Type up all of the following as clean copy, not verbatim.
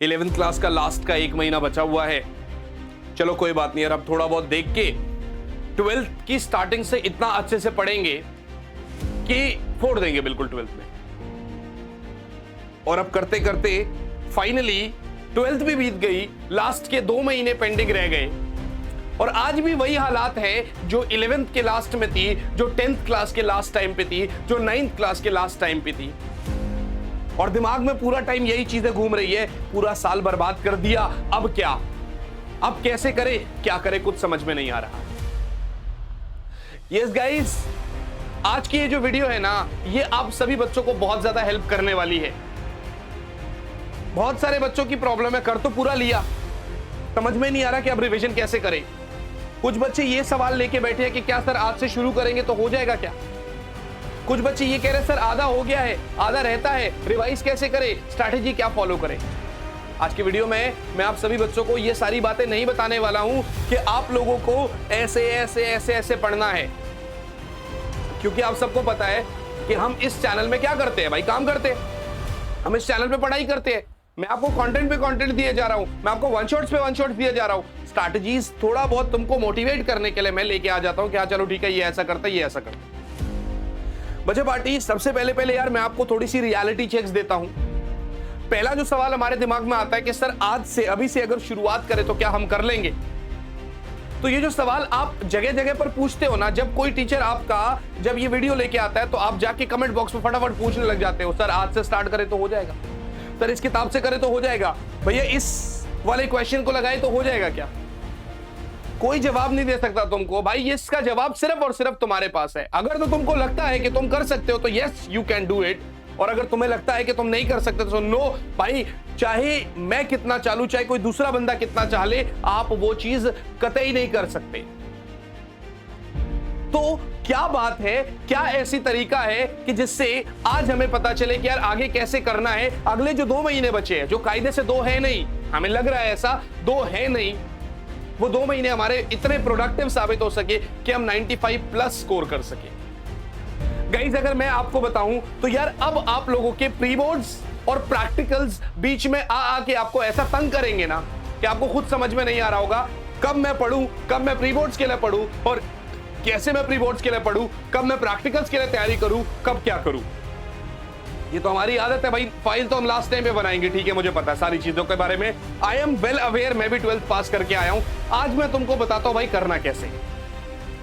11th class का last का 1 महीना बचा हुआ है। चलो कोई बात नहीं यार, अब थोड़ा बहुत देख के 12th की स्टार्टिंग से इतना अच्छे से पढ़ेंगे कि फोड़ देंगे बिल्कुल 12th में। और अब करते करते फाइनली 12th भी बीत गई, लास्ट के 2 महीने पेंडिंग रह गए और आज भी वही हालात है जो 11th के लास्ट में थी, जो 10th क्लास के लास्ट टाइम पे थी, जो 9th क्लास के लास्ट टाइम पे थी। और दिमाग में पूरा टाइम यही चीजें घूम रही है, पूरा साल बर्बाद कर दिया, अब क्या, अब कैसे करे, क्या करे, कुछ समझ में नहीं आ रहा। यस गाइस, आज की ये जो वीडियो है ना, ये आप सभी बच्चों को बहुत ज्यादा हेल्प करने वाली है। बहुत सारे बच्चों की प्रॉब्लम है, कर तो पूरा लिया, समझ में नहीं आ रहा कि अब रिवीजन कैसे करें। कुछ बच्चे ये सवाल लेके बैठे हैं कि क्या सर आज से शुरू करेंगे तो हो जाएगा क्या। कुछ बच्चे ये कह रहे हैं सर आधा हो गया है, आधा रहता है, रिवाइज कैसे करें, स्ट्रैटेजी क्या फॉलो करें। आज की वीडियो में मैं आप सभी बच्चों को ये सारी बातें नहीं बताने वाला हूं कि आप लोगों को ऐसे ऐसे ऐसे ऐसे पढ़ना है, क्योंकि आप सबको पता है कि हम इस चैनल में क्या करते हैं भाई, काम करते हैं। हम इस चैनल पे पढ़ाई करते हैं। मैं आपको कंटेंट पे कंटेंट दिए जा रहा हूं, मैं आपको वन शॉट्स पे वन शॉट्स दिए जा रहा हूं। स्ट्रैटेजीज थोड़ा बहुत तुमको मोटिवेट करने के लिए मैं लेके आ जाता हूं कि हाँ चलो ठीक है, ये ऐसा करता है, ये ऐसा करता है। बच्चे पार्टी, सबसे पहले यार मैं आपको थोड़ी सी रियलिटी चेक्स देता हूं। पहला जो सवाल हमारे दिमाग में आता है कि सर आज से, अभी से अगर शुरुआत करें तो क्या हम कर लेंगे। तो ये जो सवाल आप जगह जगह पर पूछते हो ना, जब कोई टीचर आपका जब ये वीडियो लेके आता है तो आप जाके कमेंट बॉक्स में फटाफट पूछने लग जाते हो, सर आज से स्टार्ट करें तो हो जाएगा, सर इस किताब से करें तो हो जाएगा, भैया इस वाले क्वेश्चन को लगाए तो हो जाएगा क्या। कोई जवाब नहीं दे सकता तुमको भाई, ये इसका जवाब सिर्फ और सिर्फ तुम्हारे पास है। अगर तो तुमको लगता है कि तुम कर सकते हो तो yes you can do it, और अगर तुम्हें लगता है कि तुम नहीं कर सकते तो नो भाई, चाहे मैं कितना चालू, चाहे कोई दूसरा बंदा कितना चाहे, आप वो चीज कतई नहीं कर सकते। तो क्या बात है, क्या ऐसी तरीका है कि जिससे आज हमें पता चले कि यार आगे कैसे करना है। अगले जो 2 महीने बचे हैं, जो कायदे से 2 है नहीं, हमें लग रहा है ऐसा 2 है नहीं, वो 2 महीने हमारे इतने प्रोडक्टिव साबित हो सके कि हम 95 प्लस स्कोर कर सके। गाइस अगर मैं आपको बताऊं तो यार अब आप लोगों के प्री बोर्ड्स और प्रैक्टिकल्स बीच में आके आपको ऐसा तंग करेंगे ना कि आपको खुद समझ में नहीं आ रहा होगा कब मैं पढ़ूं, कब मैं प्री बोर्ड्स के लिए पढ़ूं और कैसे मैं प्री बोर्ड्स के लिए पढ़ूं, कब मैं प्रैक्टिकल्स के लिए तैयारी करूं, कब क्या करूं। ये तो हमारी आदत है भाई, फाइल तो हम लास्ट टाइम पे बनाएंगे, ठीक है मुझे पता है सारी चीजों के बारे में, आई एम वेल अवेयर, मैं भी 12th पास करके आया हूं। आज मैं तुमको बताता हूं भाई करना कैसे।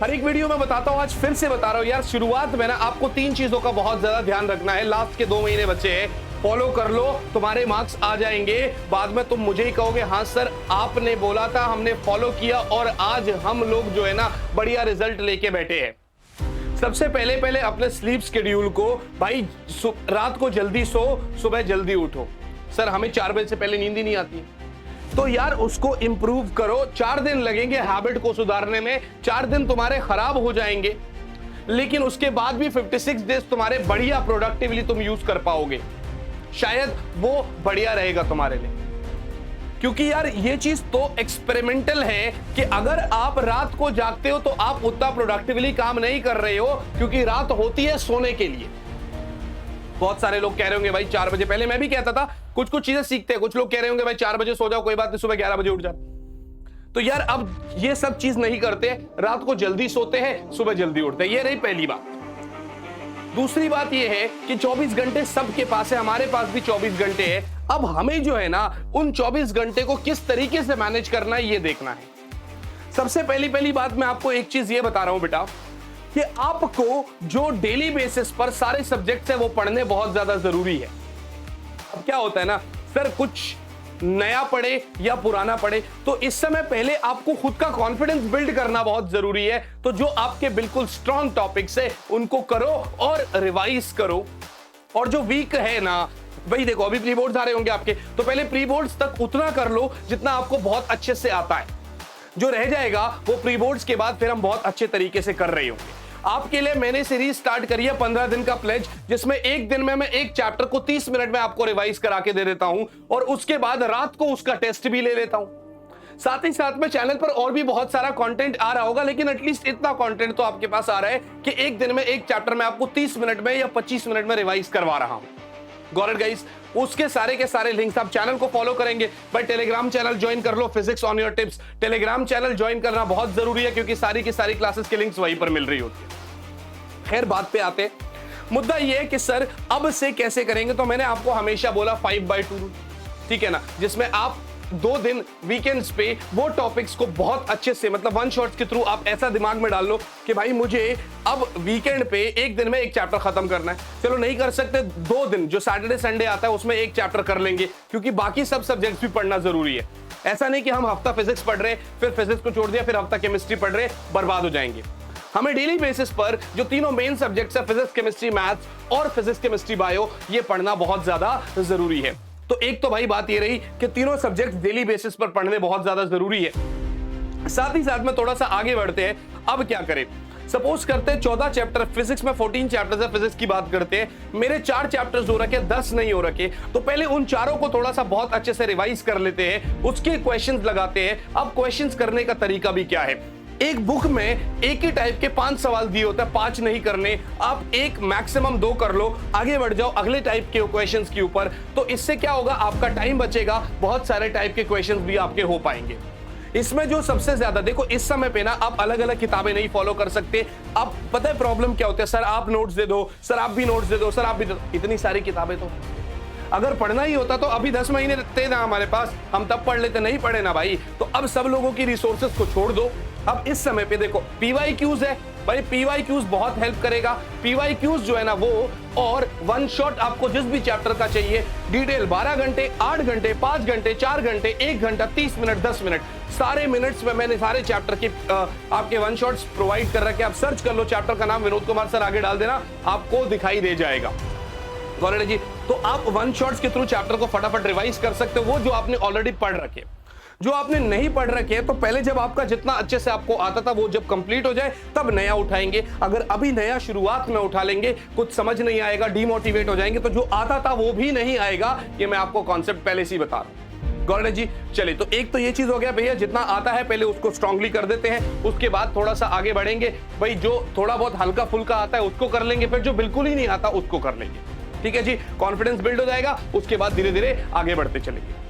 हर एक वीडियो में बताता हूं, आज फिर से बता रहा हूं यार, शुरुआत में ना आपको 3 चीजों का बहुत ज्यादा ध्यान रखना है। लास्ट के 2 महीने बचे हैं, फॉलो कर लो, तुम्हारे मार्क्स आ जाएंगे। बाद में तुम मुझे ही कहोगे हाँ सर आपने बोला था, हमने फॉलो किया और आज हम लोग जो है ना बढ़िया रिजल्ट लेके बैठे हैं। सबसे पहले अपने स्लीप शेड्यूल को भाई, रात को जल्दी सो, सुबह जल्दी उठो। सर हमें 4 बजे से पहले नींद ही नहीं आती, तो यार उसको इंप्रूव करो। 4 दिन लगेंगे हैबिट को सुधारने में, 4 दिन तुम्हारे खराब हो जाएंगे, लेकिन उसके बाद भी 56 डेज तुम्हारे बढ़िया प्रोडक्टिवली तुम यूज कर पाओगे। शायद वो बढ़िया रहेगा तुम्हारे लिए, क्योंकि यार ये चीज तो एक्सपेरिमेंटल है कि अगर आप रात को जागते हो तो आप उतना प्रोडक्टिवली काम नहीं कर रहे हो, क्योंकि रात होती है सोने के लिए। बहुत सारे लोग कह रहे होंगे भाई 4 बजे, पहले मैं भी कहता था, कुछ चीजें सीखते हैं। कुछ लोग कह रहे होंगे भाई 4 बजे सो जाओ, कोई बात नहीं, सुबह 11 बजे उठ जाओ। तो यार अब ये सब चीज नहीं करते, रात को जल्दी सोते हैं, सुबह जल्दी उठते हैं। ये रही पहली बात। दूसरी बात ये है कि 24 घंटे सबके पास है, हमारे पास भी 24 घंटे है। अब हमें जो है ना उन 24 घंटे को किस तरीके से मैनेज करना है ये देखना है। सबसे पहली बात मैं आपको एक चीज ये बता रहा हूं बेटा, कि आपको जो डेली बेसिस पर सारे सब्जेक्ट्स है वो पढ़ने बहुत ज्यादा जरूरी है। अब क्या होता है ना सर, कुछ नया पढ़े या पुराना पढ़े, तो इस समय पहले आपको खुद का कॉन्फिडेंस बिल्ड करना बहुत जरूरी है। तो जो आपके बिल्कुल स्ट्रॉन्ग टॉपिक्स है उनको करो और रिवाइज करो, और जो वीक है ना भाई, देखो अभी प्री बोर्ड्स आ रहे होंगे आपके, तो पहले प्री बोर्ड्स तक उतना कर लो जितना आपको बहुत अच्छे से आता है। जो रह जाएगा वो प्री बोर्ड्स के बाद फिर हम बहुत अच्छे तरीके से कर रहे होंगे। आपके लिए मैंने सीरीज स्टार्ट करी है 15 दिन का प्लेज, जिसमें एक दिन में मैं एक चैप्टर को 30 मिनट में आपको रिवाइज करा के दे देता हूं, और उसके बाद रात को उसका टेस्ट भी ले लेता हूं। साथ ही साथ में चैनल पर और भी बहुत सारा कंटेंट आ रहा होगा, लेकिन एटलीस्ट इतना कंटेंट तो आपके पास आ रहा है कि एक दिन में एक चैप्टर में आपको 30 मिनट में या 25 मिनट में रिवाइज करवा रहा हूं। Got it guys? उसके सारे के सारे लिंक्स आप चैनल को फॉलो करेंगे भाई, टेलीग्राम चैनल ज्वाइन कर लो, physics on your tips. Telegram channel join करना बहुत जरूरी है क्योंकि सारी की सारी क्लासेस के लिंक्स वहीं पर मिल रही होती है। खैर बात पे आते हैं, मुद्दा ये है कि सर अब से कैसे करेंगे? तो मैंने आपको हमेशा बोला 5/2 रूल, ठीक है ना, जिसमें आप 2 दिन वीकेंड्स पे वो टॉपिक्स को बहुत अच्छे से मतलब वन शॉट्स के थ्रू आप ऐसा दिमाग में डाल लो कि भाई मुझे अब वीकेंड पे एक दिन में एक चैप्टर खत्म करना है। चलो नहीं कर सकते 2 दिन, जो सैटरडे संडे आता है उसमें एक चैप्टर कर लेंगे क्योंकि बाकी सब सब्जेक्ट्स भी पढ़ना जरूरी है। ऐसा नहीं कि हम हफ्ता फिजिक्स पढ़ रहे फिर फिजिक्स को छोड़ दिया, फिर हफ्ता केमिस्ट्री पढ़ रहे, बर्बाद हो जाएंगे। हमें डेली बेसिस पर जो तीनों मेन सब्जेक्ट्स है, फिजिक्स केमिस्ट्री मैथ्स और फिजिक्स केमिस्ट्री बायो, ये पढ़ना बहुत ज्यादा जरूरी है। तो एक तो भाई बात ये रही कि तीनों सब्जेक्ट डेली बेसिस पर पढ़ने बहुत ज्यादा जरूरी है। साथ ही साथ में थोड़ा सा आगे बढ़ते हैं, अब क्या करें? सपोज करते हैं 14 चैप्टर, फिजिक्स में 14 चैप्टर्स है, फिजिक्स की बात करते हैं, मेरे 4 चैप्टर्स हो रखे, 10 नहीं हो रखे, तो पहले उन चारों को थोड़ा सा बहुत अच्छे से रिवाइज कर लेते हैं, उसके क्वेश्चंस लगाते हैं। अब क्वेश्चंस करने का तरीका भी क्या है? एक बुक में एक ही टाइप के 5 सवाल दिए होते हैं, 5 नहीं करने, आप एक मैक्सिमम 2 कर लो, आगे बढ़ जाओ अगले टाइप के क्वेश्चंस के ऊपर। तो इससे क्या होगा? आपका टाइम बचेगा, बहुत सारे टाइप के क्वेश्चंस भी आपके हो पाएंगे। इसमें जो सबसे ज्यादा देखो, इस समय पे ना आप अलग अलग किताबें नहीं फॉलो कर सकते। अब पता है प्रॉब्लम क्या होता है? सर आप नोट्स दे दो, सर आप भी नोट्स दे दो, सर आप भी दे दो। इतनी सारी किताबें तो अगर पढ़ना ही होता तो अभी 10 महीने थे ना हमारे पास, हम तब पढ़ लेते, नहीं पढ़े ना भाई। तो अब सब लोगों की रिसोर्सेज को छोड़ दो। अब इस समय पे देखो PYQs है भाई, PYQs बहुत हेल्प करेगा। PYQs जो है ना वो, और वन शॉट आपको जिस भी चैप्टर का चाहिए, डिटेल 12 घंटे, 8 घंटे, 5 घंटे, 4 घंटे, 1 घंटा, 30 मिनट, 10 मिनट, सारे मिनट्स में मैंने सारे चैप्टर के आपके वन शॉट्स प्रोवाइड कर रखे। आप सर्च कर लो, चैप्टर का नाम विनोद कुमार सर आगे डाल देना, आपको दिखाई दे जाएगा। गॉट जी? तो आप वन शॉट्स के थ्रू चैप्टर को फटाफट रिवाइज कर सकते हो, वो जो आपने ऑलरेडी पढ़ रखे। जो आपने नहीं पढ़ रखे तो पहले जब आपका जितना अच्छे से आपको आता था वो जब कंप्लीट हो जाए तब नया उठाएंगे। अगर अभी नया शुरुआत में उठा लेंगे, कुछ समझ नहीं आएगा, डीमोटिवेट हो जाएंगे, तो जो आता था वो भी नहीं आएगा। ये मैं आपको कॉन्सेप्ट पहले से ही बता रहा हूं। गॉट जी? चलिए, तो एक तो ये चीज हो गया भैया, जितना आता है पहले उसको स्ट्रांगली कर देते हैं, उसके बाद थोड़ा सा आगे बढ़ेंगे भाई, जो थोड़ा बहुत हल्का फुल्का आता है उसको कर लेंगे, फिर जो बिल्कुल ही नहीं आता उसको कर लेंगे। ठीक है जी? कॉन्फिडेंस बिल्ड हो जाएगा, उसके बाद धीरे धीरे आगे बढ़ते चलेंगे।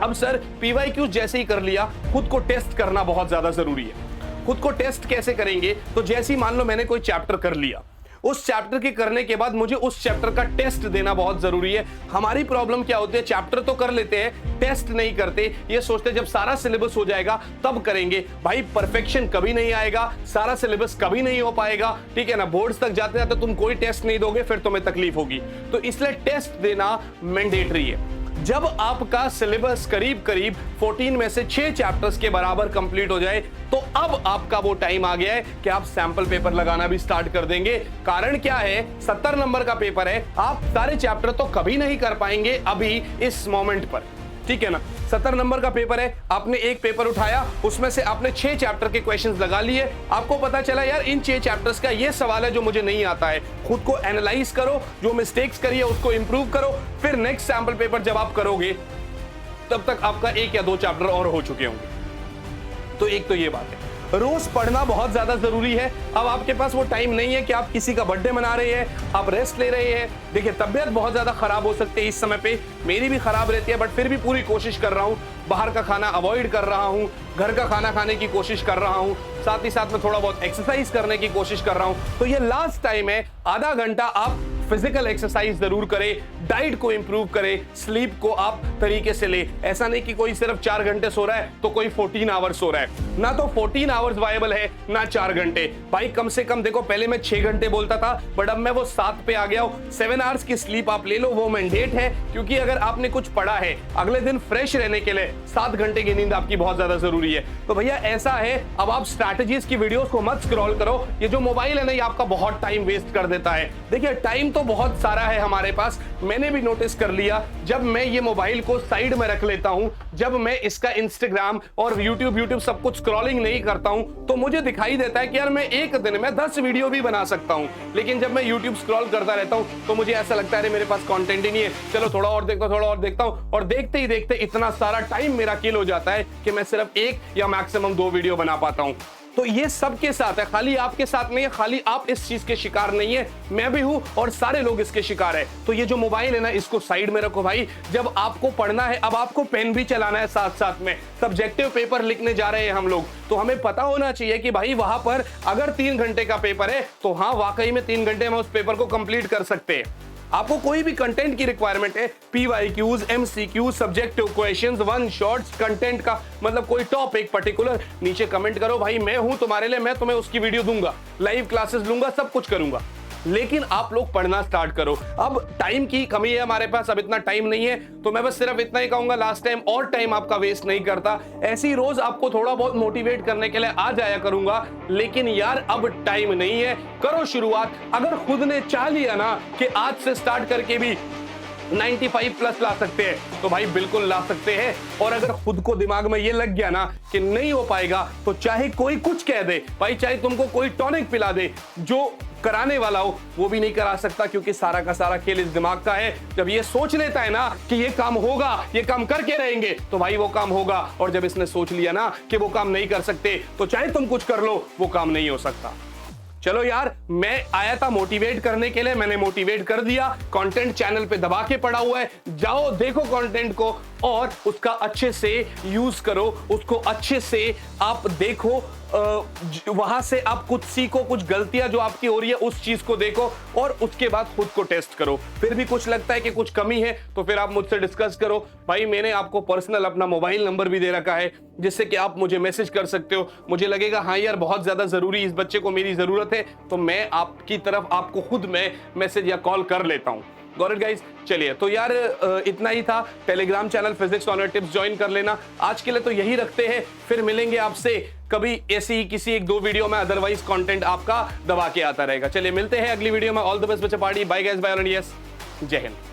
अब सर PYQ जैसे ही कर लिया, खुद को टेस्ट करना बहुत ज्यादा जरूरी है। खुद को टेस्ट कैसे करेंगे? तो जैसे ही मान लो मैंने कोई चैप्टर कर लिया, उस चैप्टर के करने के बाद मुझे उस चैप्टर का टेस्ट देना बहुत जरूरी है। हमारी प्रॉब्लम क्या होती है? चैप्टर तो कर लेते हैं, टेस्ट नहीं करते। ये सोचते हैं जब सारा सिलेबस हो जाएगा तब करेंगे। भाई परफेक्शन कभी नहीं आएगा, सारा सिलेबस कभी नहीं हो पाएगा, ठीक है ना? बोर्ड्स तक जाते जाते तुम कोई टेस्ट नहीं दोगे, फिर तुम्हें तकलीफ होगी। तो इसलिए टेस्ट देना मैंडेटरी है। जब आपका सिलेबस करीब करीब 14 में से 6 चैप्टर्स के बराबर कंप्लीट हो जाए, तो अब आपका वो टाइम आ गया है कि आप सैंपल पेपर लगाना भी स्टार्ट कर देंगे। कारण क्या है? 70 नंबर का पेपर है, आप सारे चैप्टर तो कभी नहीं कर पाएंगे अभी इस मोमेंट पर, ठीक है ना? 70 नंबर का पेपर है, आपने एक पेपर उठाया, उसमें से आपने 6 चैप्टर के क्वेश्चंस लगा लिए, आपको पता चला यार इन 6 चैप्टर्स का ये सवाल है जो मुझे नहीं आता है। खुद को एनालाइज करो, जो मिस्टेक्स करिए उसको इंप्रूव करो, फिर नेक्स्ट सैंपल पेपर जब आप करोगे तब तक आपका 1 या 2 चैप्टर और हो चुके होंगे। तो एक तो ये बात है, रोज पढ़ना बहुत ज्यादा जरूरी है। अब आपके पास वो टाइम नहीं है कि आप किसी का बर्थडे मना रहे हैं, आप रेस्ट ले रहे हैं। देखिए तबियत बहुत ज्यादा खराब हो सकती है इस समय पे, मेरी भी खराब रहती है, बट फिर भी पूरी कोशिश कर रहा हूँ, बाहर का खाना अवॉइड कर रहा हूँ, घर का खाना खाने की कोशिश कर रहा हूँ, साथ ही साथ में थोड़ा बहुत एक्सरसाइज करने की कोशिश कर रहा हूँ। तो ये लास्ट टाइम है, आधा घंटा आप फिजिकल एक्सरसाइज जरूर करें, डाइट को इंप्रूव करें, स्लीप को आप तरीके से ले। ऐसा नहीं कि कोई सिर्फ 4 घंटे सो रहा है तो कोई 14 आवर्स सो रहा है, ना तो 14 आवर्स वायबल है ना 4 घंटे। भाई कम से कम देखो, पहले मैं 6 घंटे बोलता था, बट अब मैं वो 7 पे आ गया हूं। 7 आवर्स की स्लीप आप ले लो, वो मैंडेट है, क्योंकि अगर आपने कुछ पढ़ा है अगले दिन फ्रेश रहने के लिए 7 घंटे की नींद आपकी बहुत ज्यादा जरूरी है। तो भैया ऐसा है, अब आप स्ट्रैटेजीज की वीडियोस को मत स्क्रॉल करो, ये जो मोबाइल है ना ये आपका बहुत टाइम वेस्ट कर देता है। देखिए टाइम तो बहुत सारा है हमारे पास, मैंने भी नोटिस कर लिया, जब मैं ये मोबाइल को साइड में रख लेता हूं, जब मैं इसका इंस्टाग्राम और यूट्यूब सब कुछ स्क्रॉलिंग नहीं करता हूं, तो मुझे दिखाई देता है कि यार मैं एक दिन में 10 वीडियो भी बना सकता हूं। लेकिन जब मैं यूट्यूब स्क्रॉल करता रहता हूं तो मुझे ऐसा लगता है मेरे पास कंटेंट ही नहीं है, चलो थोड़ा और देखता हूं, थोड़ा और देखता हूं, और देखते ही देखते इतना सारा टाइम मेरा किल हो जाता है कि मैं सिर्फ 1 या मैक्सिमम 2 वीडियो बना पाता हूं। तो ये सबके साथ है, खाली आपके साथ नहीं है, खाली आप इस चीज के शिकार नहीं है, मैं भी हूं और सारे लोग इसके शिकार है। तो ये जो मोबाइल है ना, इसको साइड में रखो भाई। जब आपको पढ़ना है, अब आपको पेन भी चलाना है साथ साथ में, सब्जेक्टिव पेपर लिखने जा रहे हैं हम लोग, तो हमें पता होना चाहिए कि भाई वहां पर अगर 3 घंटे का पेपर है तो हाँ वाकई में 3 घंटे में उस पेपर को कंप्लीट कर सकते हैं। आपको कोई भी कंटेंट की रिक्वायरमेंट है, PYQs, MCQs, subjective questions, one shots, content का मतलब कोई टॉपिक पर्टिकुलर, नीचे कमेंट करो भाई, मैं हूं तुम्हारे लिए, मैं तुम्हें उसकी वीडियो दूंगा, लाइव क्लासेस लूंगा, सब कुछ करूंगा। लेकिन आप लोग पढ़ना स्टार्ट करो। अब टाइम की कमी है हमारे पास, अब इतना टाइम नहीं है, तो मैं बस सिर्फ इतना ही कहूंगा लास्ट टाइम, और टाइम आपका वेस्ट नहीं करता, ऐसे ही रोज आपको थोड़ा बहुत मोटिवेट करने के लिए आ जाया करूंगा। लेकिन यार अब टाइम नहीं है, करो शुरुआत। अगर खुद ने चाह लिया ना कि आज से स्टार्ट करके भी 95 प्लस ला सकते हैं, तो भाई बिल्कुल ला सकते हैं। और अगर खुद को दिमाग में ये लग गया ना कि नहीं हो पाएगा, तो चाहे कोई कुछ कह दे भाई, चाहे तुमको कोई टॉनिक पिला दे, जो कराने वाला हो वो भी नहीं करा सकता, क्योंकि सारा का सारा खेल इस दिमाग का है। जब ये सोच लेता है ना कि ये काम होगा, ये काम करके रहेंगे, तो भाई वो काम होगा। और जब इसने सोच लिया ना कि वो काम नहीं कर सकते, तो चाहे तुम कुछ कर लो, वो काम नहीं हो सकता। चलो यार, मैं आया था मोटिवेट करने के लिए, मैंने मोटिवेट कर दिया। कंटेंट चैनल पे दबा के पड़ा हुआ है, जाओ देखो कंटेंट को और उसका अच्छे से यूज करो, उसको अच्छे से आप देखो, वहां से आप कुछ सीखो, कुछ गलतियां जो आपकी हो रही है उस चीज को देखो और उसके बाद खुद को टेस्ट करो। फिर भी कुछ लगता है कि कुछ कमी है तो फिर आप मुझसे डिस्कस करो। भाई मैंने आपको पर्सनल अपना मोबाइल नंबर भी दे रखा है, जिससे कि आप मुझे मैसेज कर सकते हो। मुझे लगेगा हाँ यार बहुत ज्यादा जरूरी, इस बच्चे को मेरी जरूरत है, तो मैं आपकी तरफ आपको खुद में मैसेज या कॉल कर लेता हूं। Got it guys? चलिए, तो यार इतना ही था। Telegram channel physics honour tips join कर लेना। आज के लिए तो यही रखते हैं, फिर मिलेंगे आपसे कभी ऐसी ही किसी 1-2 वीडियो में, अदरवाइज कंटेंट आपका दबा के आता रहेगा। चलिए मिलते हैं अगली वीडियो में। ऑल द बेस्ट बच्चे party, bye guys, bye all, yes, जय हिंद।